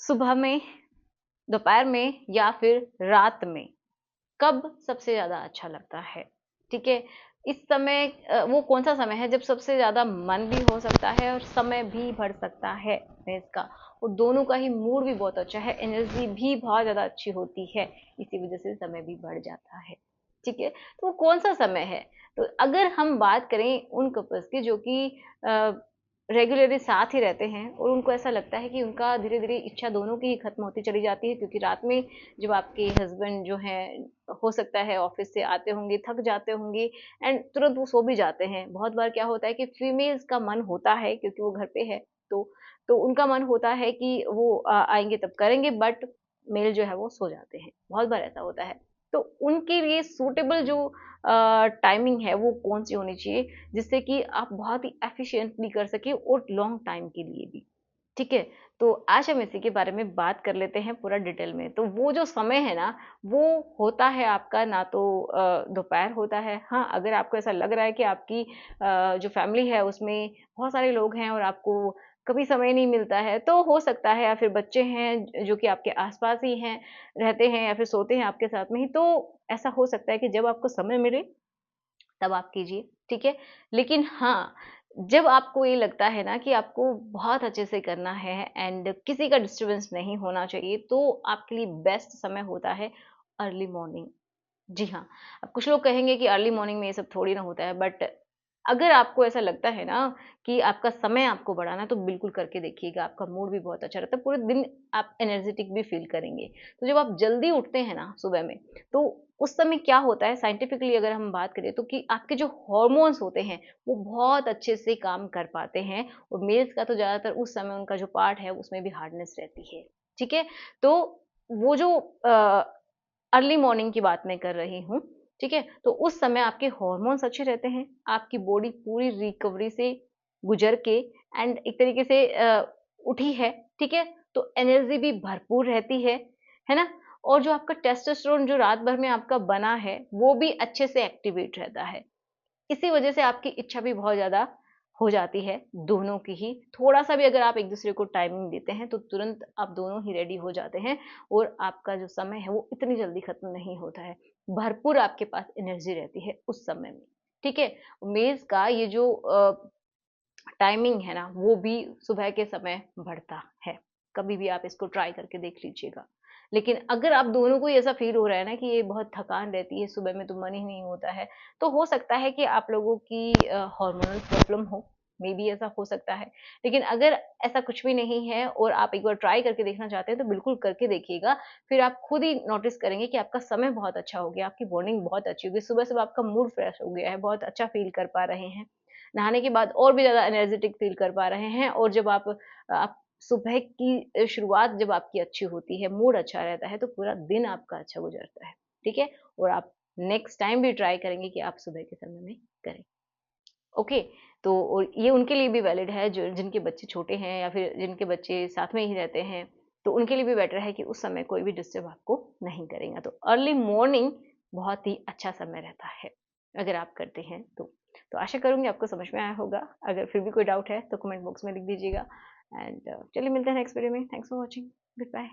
सुबह में, दोपहर में या फिर रात में, कब सबसे ज़्यादा अच्छा लगता है? ठीक है? इस समय वो कौन-सा समय है जब सबसे ज़्यादा मन भी हो सकता है और समय भी बढ़ सकता है भैंस का, और दोनों का ही मूड भी बहुत अच्छा है, एनर्जी भी बहुत ज़्यादा अच्छी होती है, इसी वजह से समय भी बढ़ जाता है। ठीक है? तो वो कौन-सा समय है? तो अगर हम बात करें उन कपल्स की जो कि रेगुलरली साथ ही रहते हैं और उनको ऐसा लगता है कि उनका धीरे-धीरे इच्छा दोनों की ही खत्म होती चली जाती है, क्योंकि रात में जब आपके हस्बैंड जो हैं, हो सकता है ऑफिस से आते होंगे, थक जाते होंगे एंड तुरंत वो सो भी जाते हैं। बहुत बार क्या होता है कि फीमेल्स का मन होता है, क्योंकि वो घर पे है, तो उनका मन होता है कि वो आएँगे तब करेंगे, बट मेल जो है वो सो जाते हैं। बहुत बार ऐसा होता है। तो उनके लिए सूटेबल जो टाइमिंग है वो कौन-सी होनी चाहिए, जिससे कि आप बहुत ही एफिशिएंटली कर सकें और लॉन्ग टाइम के लिए भी। ठीक है? तो आज हम इसी के बारे में बात कर लेते हैं पूरा डिटेल में। तो वो जो समय है ना, वो होता है आपका ना तो दोपहर होता है। हाँ, अगर आपको ऐसा लग रहा है कि आपकी जो फैमिली है उसमें बहुत सारे लोग हैं और आपको कभी समय नहीं मिलता है, तो हो सकता है, या फिर बच्चे हैं जो कि आपके आस-पास ही हैं, रहते हैं या फिर सोते हैं आपके साथ में ही, तो ऐसा हो सकता है कि जब आपको समय मिले तब आप कीजिए, ठीक है? लेकिन हाँ, जब आपको ये लगता है ना कि आपको बहुत अच्छे से करना है एंड किसी का डिस्टर्बेंस नहीं होना चाहिए, तो आपके लिए बेस्ट समय होता है अर्ली मॉर्निंग। जी हाँ, अब कुछ लोग कहेंगे कि अर्ली मॉर्निंग में ये सब थोड़ी ना होता है, बट अगर आपको ऐसा लगता है ना कि आपका समय आपको बढ़ाना है, तो बिल्कुल करके देखिएगा, आपका मूड भी बहुत अच्छा रहता है, पूरे दिन आप एनर्जेटिक भी फ़ील करेंगे। तो जब आप जल्दी उठते हैं ना सुबह में, तो उस समय क्या होता है साइंटिफिकली अगर हम बात करें तो कि आपके जो हॉर्मोन्स होते हैं, वो बहुत अच्छे से काम कर पाते हैं, और मेल्स का तो ज़्यादातर उस समय उनका जो पार्ट है, उसमें भी हार्डनेस रहती है, ठीक है? तो वो जो अर्ली मॉर्निंग की बात मैं कर रही हूँ, ठीक है? तो उस समय आपके हॉर्मोन्स अच्छे रहते हैं, आपकी बॉडी पूरी रिकवरी से गुज़र के एंड एक तरीके से उठी है, ठीक है? तो एनर्जी भी भरपूर रहती है ना? और जो आपका टेस्टोस्टेरोन जो रात भर में आपका बना है, वो भी अच्छे से एक्टिवेट रहता है। इसी वजह से आपकी इच्छा भी बहुत ज़्यादा हो जाती है, दोनों की ही। थोड़ा-सा भी अगर आप एक-दूसरे को टाइमिंग देते हैं, तो तुरंत आप दोनों ही रेडी हो जाते हैं और आपका जो समय है, वो इतनी जल्दी खत्म नहीं होता है। भरपूर आपके पास एनर्जी रहती है उस समय में, ठीक है? मेज़ का ये जो टाइमिंग है ना, वो भी सुबह के समय बढ़ता है। कभी भी आप इसको ट्राई करके देख लीजिएगा। लेकिन अगर आप दोनों को ही ऐसा फ़ील हो रहा है ना कि ये बहुत थकान रहती है, सुबह में तो मन ही नहीं होता है, तो हो सकता है कि आप लोगों की हार्मोनल प्रॉब्लम हो, मेबी ऐसा हो सकता है। लेकिन अगर ऐसा कुछ भी नहीं है और आप एक बार ट्राई करके देखना चाहते हैं, तो बिल्कुल करके देखिएगा। फिर आप खुद ही नोटिस करेंगे कि आपका समय बहुत अच्छा हो गया, आपकी मॉर्निंग बहुत अच्छी हो गई, सुबह-सुबह आपका मूड फ्रेश हो गया है, बहुत अच्छा फ़ील कर पा रहे हैं। नहाने के बाद और भी ज़्यादा एनर्जेटिक फ़ील कर पा रहे हैं, और जब आप सुबह की शुरुआत जब आपकी अच्छी होती है, मूड अच्छा रहता है, तो पूरा दिन आपका अच्छा गुज़रता है, ठीक है? और आप नेक्स्ट टाइम भी ट्राई करेंगे कि आप सुबह के समय में करें, ओके? तो और ये उनके लिए भी वैलिड है जो जिनके बच्चे छोटे हैं या फिर जिनके बच्चे साथ में ही रहते हैं, तो उनके लिए भी बेटर है कि उस समय कोई भी डिस्टर्ब आपको नहीं करेगा। तो अर्ली मॉर्निंग बहुत ही अच्छा समय रहता है, अगर आप करते हैं तो। तो आशा करूँगी आपको समझ में आया होगा। अगर फिर भी कोई डाउट है तो कमेंट बॉक्स में लिख दीजिएगा एंड चलिए मिलते हैं नेक्स्ट वीडियो में। Thanks for watching. Good bye.